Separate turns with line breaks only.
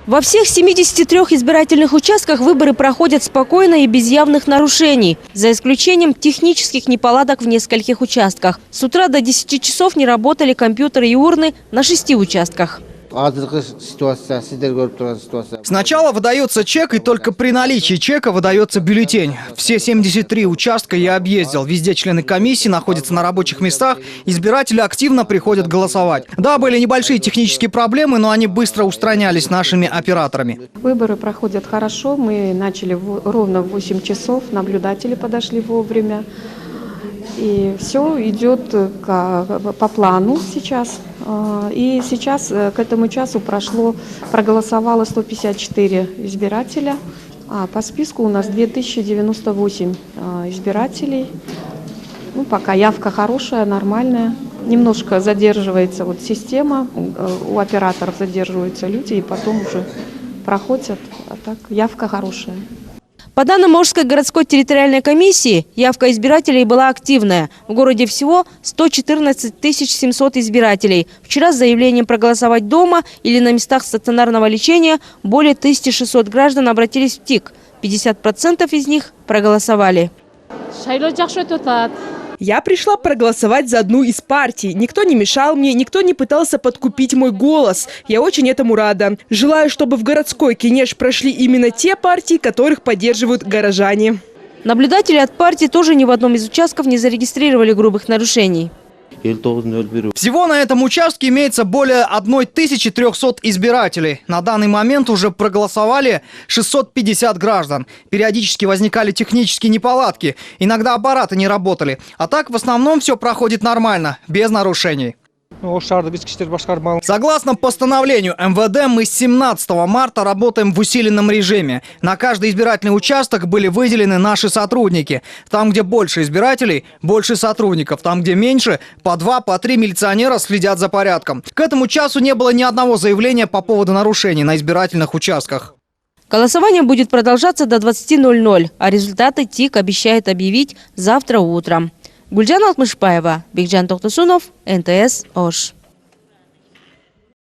Во всех 73 избирательных участках выборы проходят спокойно и без явных нарушений, за исключением технических неполадок в нескольких участках. С утра до 10 часов не работали компьютеры и урны на 6 участках.
Сначала выдается чек, и только при наличии чека выдается бюллетень. Все 73 участка я объездил. Везде члены комиссии находятся на рабочих местах. Избиратели активно приходят голосовать. Да, были небольшие технические проблемы, но они быстро устранялись нашими операторами.
Выборы проходят хорошо. Мы начали ровно в 8 часов. Наблюдатели подошли вовремя. И все идет по плану сейчас. И сейчас к этому часу проголосовало 154 избирателя. А по списку у нас 2098 избирателей. Ну, пока явка хорошая, нормальная. Немножко задерживается система, у операторов задерживаются люди, и потом уже проходят. А так явка хорошая.
По данным Ожской городской территориальной комиссии, явка избирателей была активная. В городе всего 114 700 избирателей. Вчера с заявлением проголосовать дома или на местах стационарного лечения более 1600 граждан обратились в ТИК. 50% из них проголосовали.
Я пришла проголосовать за одну из партий. Никто не мешал мне, никто не пытался подкупить мой голос. Я очень этому рада. Желаю, чтобы в городской Кенеш прошли именно те партии, которых поддерживают горожане.
Наблюдатели от партии тоже ни в одном из участков не зарегистрировали грубых нарушений.
Всего на этом участке имеется более 1300 избирателей. На данный момент уже проголосовали 650 граждан. Периодически возникали технические неполадки. Иногда аппараты не работали. А так в основном все проходит нормально, без нарушений. Согласно постановлению МВД, мы с 17 марта работаем в усиленном режиме. На каждый избирательный участок были выделены наши сотрудники. Там, где больше избирателей, больше сотрудников. Там, где меньше, по 2, по 3 милиционера следят за порядком. К этому часу не было ни одного заявления по поводу нарушений на избирательных участках.
Голосование будет продолжаться до 20:00, а результаты ТИК обещает объявить завтра утром. Гульжан Алтмышбаева, Бекжан Тохтасунов, НТС Ош.